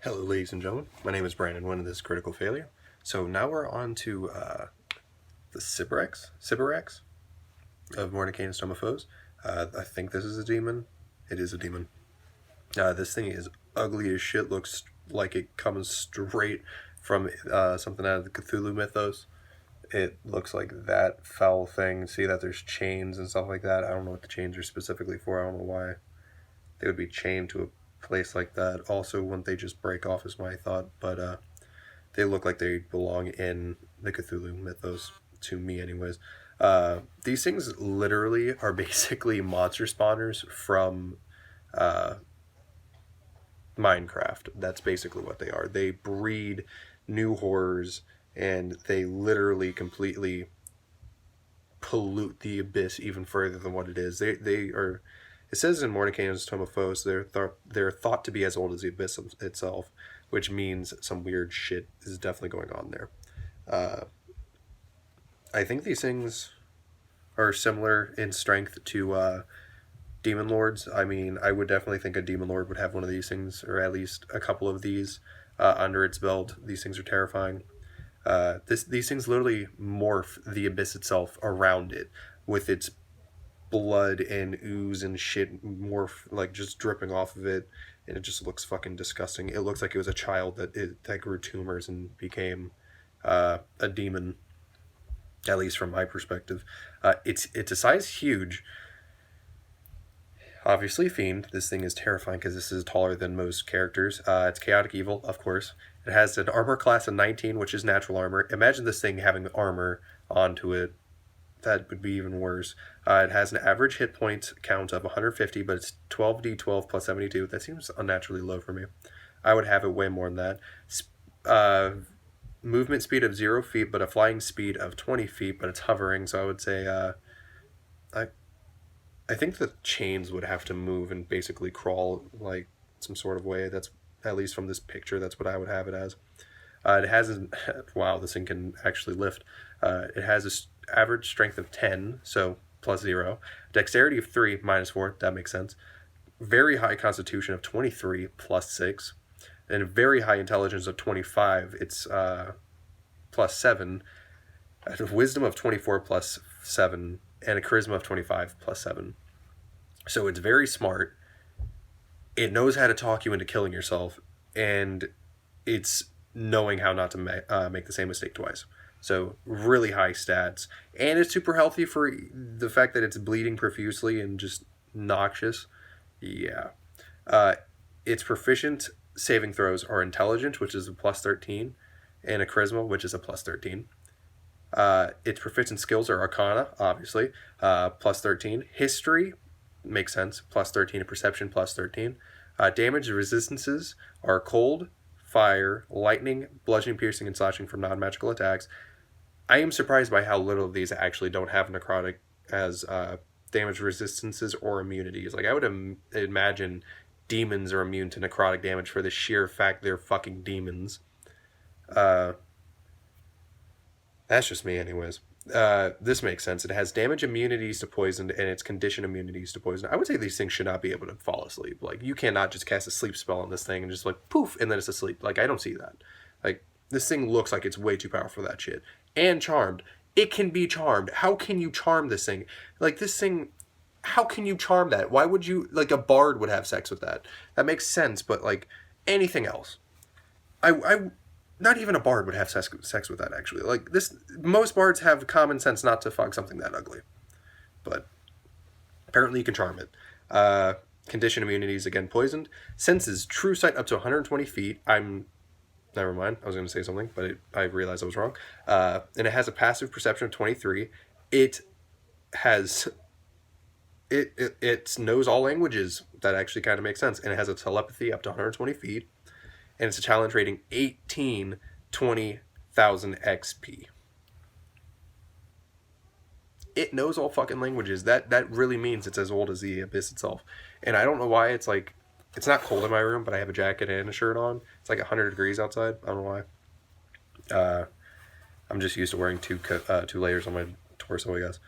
Hello, ladies and gentlemen. My name is Brandon, one of this Critical Failure. So now we're on to the Sibriex of Mordecai and Stomophoes. I think this is a demon. It is a demon. This thing is ugly as shit. Looks like it comes straight from something out of the Cthulhu mythos. It looks like that foul thing. See that there's chains and stuff like that. I don't know what the chains are specifically for. I don't know why they would be chained to a place like that. Also, wouldn't they just break off is my thought, but they look like they belong in the Cthulhu mythos, to me anyways. These things literally are basically monster spawners from Minecraft. That's basically what they are. They breed new horrors, and they literally completely pollute the abyss even further than what it is. They are. It says in Mordecai's Tome of Foes they're thought to be as old as the abyss itself, which means some weird shit is definitely going on there. I think these things are similar in strength to demon lords. I mean, I would definitely think a demon lord would have one of these things, or at least a couple of these under its belt. These things are terrifying. These things literally morph the abyss itself around it with its blood and ooze and shit morph, like just dripping off of it, and it just looks fucking disgusting. It looks like it was a child that grew tumors and became a demon, at least from my perspective. It's a size huge. Obviously, Fiend. This thing is terrifying because this is taller than most characters. It's chaotic evil, of course. It has an armor class of 19, which is natural armor. Imagine this thing having armor onto it. That would be even worse. It has an average hit point count of 150, but it's 12d12 plus 72. That seems unnaturally low for me. I would have it way more than that. Movement speed of 0 feet, but a flying speed of 20 feet, but it's hovering, so I would say I think the chains would have to move and basically crawl like some sort of way. That's, at least from this picture, that's what I would have it as. It has wow, this thing can actually lift. It has a average strength of 10, so plus 0. Dexterity of 3, minus 4, that makes sense. Very high constitution of 23, plus 6. And a very high intelligence of 25, it's plus 7. A wisdom of 24, plus 7. And a charisma of 25, plus 7. So it's very smart. It knows how to talk you into killing yourself. And it's knowing how not to make the same mistake twice. So really high stats, and it's super healthy for the fact that it's bleeding profusely and just noxious. Yeah. Its proficient saving throws are intelligence, which is a plus 13, and a charisma, which is a plus 13. Its proficient skills are arcana, obviously, plus 13. History, makes sense, plus 13, and perception, plus 13. Damage resistances are cold, fire, lightning, bludgeoning, piercing, and slashing from non-magical attacks. I am surprised by how little of these actually don't have necrotic as damage resistances or immunities. Like, I would imagine demons are immune to necrotic damage for the sheer fact they're fucking demons. That's just me anyways. This makes sense. It has damage immunities to poison and its condition immunities to poison. I would say these things should not be able to fall asleep. Like, you cannot just cast a sleep spell on this thing and just like poof and then it's asleep. Like, I don't see that. Like, this thing looks like it's way too powerful for that shit. And charmed. It can be charmed. How can you charm this thing? Like, this thing, how can you charm that? Why would you, like, a bard would have sex with that. That makes sense, but like anything else. I not even a bard would have sex with that, actually. Like, this, most bards have common sense not to fuck something that ugly. But apparently you can charm it. Condition immunities, again, poisoned. Senses true sight up to 120 feet. Never mind, I was going to say something, but I realized I was wrong. And it has a passive perception of 23. It has... It knows all languages. That actually kind of makes sense. And it has a telepathy up to 120 feet. And it's a challenge rating 18, 20,000 XP. It knows all fucking languages. That really means it's as old as the abyss itself. And I don't know why it's like... It's not cold in my room, but I have a jacket and a shirt on. It's like 100 degrees outside. I don't know why. I'm just used to wearing two layers on my torso, I guess.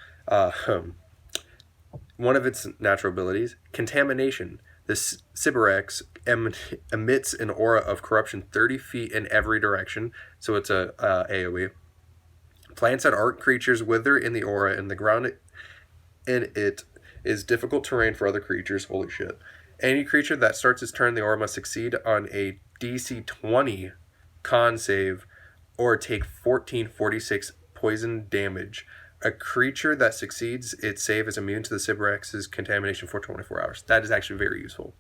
One of its natural abilities, contamination. This Sibriex emits an aura of corruption 30 feet in every direction, so it's a AoE. Plants that aren't creatures wither in the aura, and the ground in it is difficult terrain for other creatures. Holy shit. Any creature that starts its turn, the aura must succeed on a DC 20 con save or take 1446 poison damage. A creature that succeeds its save is immune to the Sibrex's contamination for 24 hours. That is actually very useful.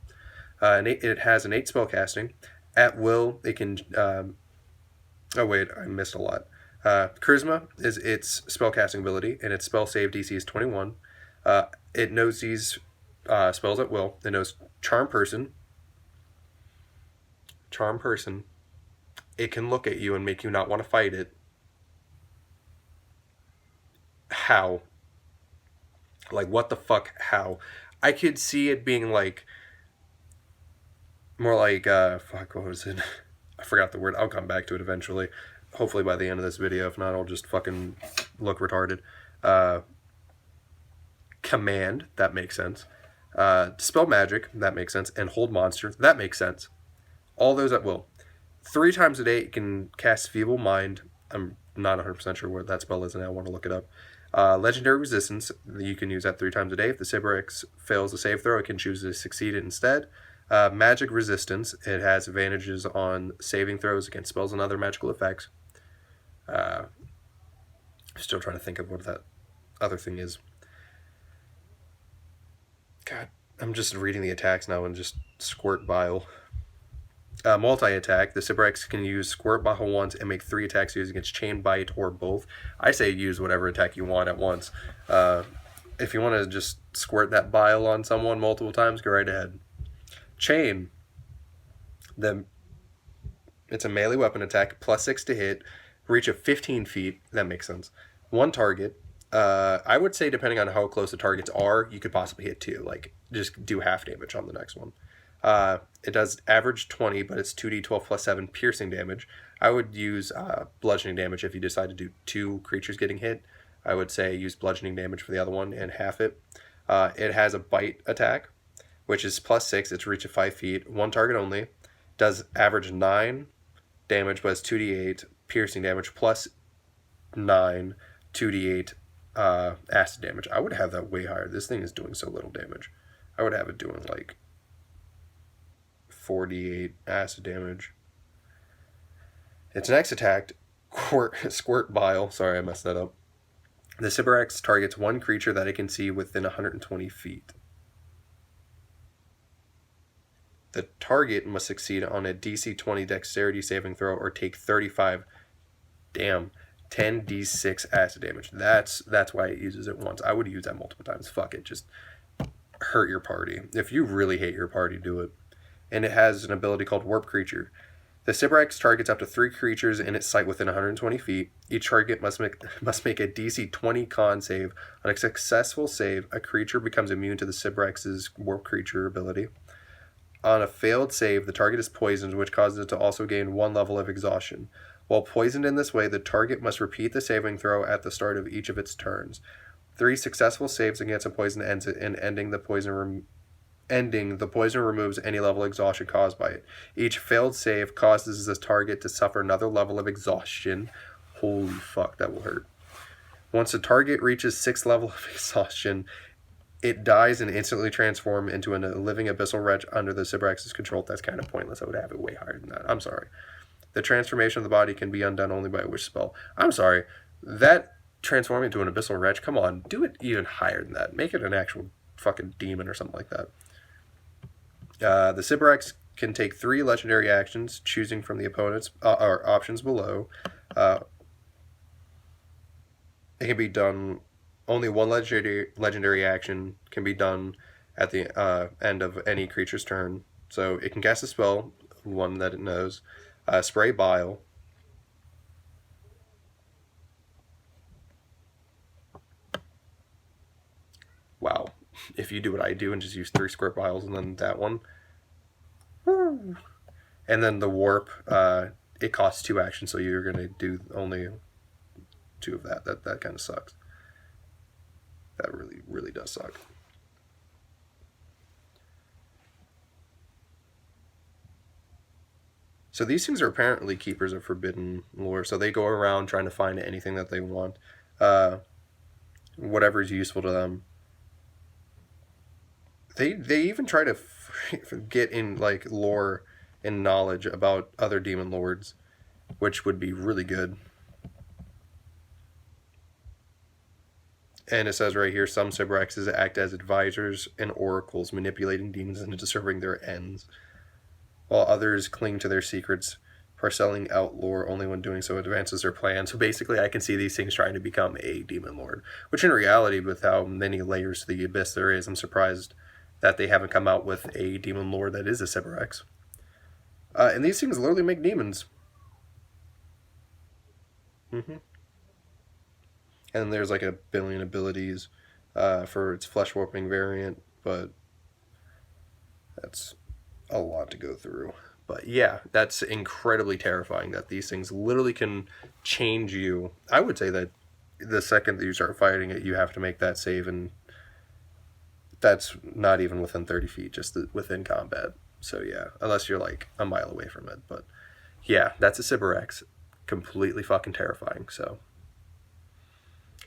It has innate spellcasting. At will, it can... oh, wait, I missed a lot. Charisma is its spellcasting ability, and its spell save DC is 21. It knows these spells at will. It knows Charm Person. Charm Person. It can look at you and make you not want to fight it. How? Like, what the fuck? How? I could see it being like... more like, fuck, what was it? I forgot the word. I'll come back to it eventually. Hopefully by the end of this video. If not, I'll just fucking look retarded. Command, that makes sense. Spell magic, that makes sense. And hold monster, that makes sense. All those at will. 3 times a day, it can cast Feeble Mind. I'm not 100% sure what that spell is, and I want to look it up. Legendary Resistance, you can use that 3 times a day. If the Sibriex fails a save throw, it can choose to succeed it instead. Magic Resistance, it has advantages on saving throws against spells and other magical effects. I'm still trying to think of what that other thing is. God, I'm just reading the attacks now and just Squirt Bile. Multi-attack, the Sibriex can use Squirt Bile once and make 3 attacks using its Chain Bite or both. I say use whatever attack you want at once. If you want to just squirt that bile on someone multiple times, go right ahead. Chain. It's a melee weapon attack, +6 to hit, reach of 15 feet. That makes sense. 1 target. I would say depending on how close the targets are, you could possibly hit 2. Like, just do half damage on the next one. It does average 20, but it's 2d12 plus 7 piercing damage. I would use bludgeoning damage if you decide to do 2 creatures getting hit. I would say use bludgeoning damage for the other one and half it. It has a bite attack, which is +6. It's reach of 5 feet. 1 target only. Does average 9 damage, but it's 2d8 piercing damage plus 9 2d8 acid damage. I would have that way higher. This thing is doing so little damage. I would have it doing like 4d8 acid damage. Its next attack, Squirt Bile. Sorry, I messed that up. The Sibriex targets 1 creature that it can see within 120 feet. The target must succeed on a DC 20 dexterity saving throw or take 35, 10d6 acid damage. That's why it uses it once. I would use that multiple times. Fuck it, just hurt your party. If you really hate your party, do it. And it has an ability called Warp Creature. The Sibriex targets up to 3 creatures in its sight within 120 feet. Each target must make a DC 20 con save. On a successful save, a creature becomes immune to the Sibrex's Warp Creature ability. On a failed save, the target is poisoned, which causes it to also gain 1 level of exhaustion. While poisoned in this way, the target must repeat the saving throw at the start of each of its turns. 3 successful saves against a poison ends it, and ending the poison removes any level of exhaustion caused by it. Each failed save causes the target to suffer another level of exhaustion. Holy fuck, that will hurt. Once the target reaches 6th level of exhaustion, it dies and instantly transforms into a living abyssal wretch under the Sibrex's control. That's kind of pointless. I would have it way higher than that. I'm sorry. The transformation of the body can be undone only by a wish spell. I'm sorry. That transforming into an abyssal wretch, come on, do it even higher than that. Make it an actual fucking demon or something like that. The Sibriex can take 3 legendary actions, choosing from the opponent's or options below. It can be done. Only 1 legendary action can be done at the end of any creature's turn. So it can cast a spell, one that it knows. Spray Bile. Wow. If you do what I do and just use 3 Squirt Biles and then that one. And then the Warp, it costs 2 actions, so you're going to do only 2 of that. That kind of sucks. That really, really does suck. So these things are apparently keepers of forbidden lore. So they go around trying to find anything that they want, uh, whatever is useful to them. They even try to get in like lore and knowledge about other demon lords, which would be really good. And it says right here, some Sibrexes act as advisors and oracles, manipulating demons into serving their ends, while others cling to their secrets, parceling out lore only when doing so advances their plan. So basically, I can see these things trying to become a demon lord, which in reality, with how many layers to the abyss there is, I'm surprised that they haven't come out with a demon lord that is a Sibrex. And these things literally make demons. Mm-hmm. And there's like a billion abilities for its flesh warping variant, but that's a lot to go through. But yeah, that's incredibly terrifying that these things literally can change you. I would say that the second that you start fighting it, you have to make that save, and that's not even within 30 feet, just within combat. So yeah, unless you're like a mile away from it. But yeah, that's a Sibirex. Completely fucking terrifying. So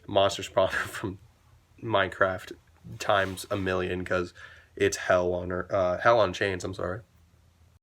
monster spawner from Minecraft times a million because it's hell on chains. I'm sorry.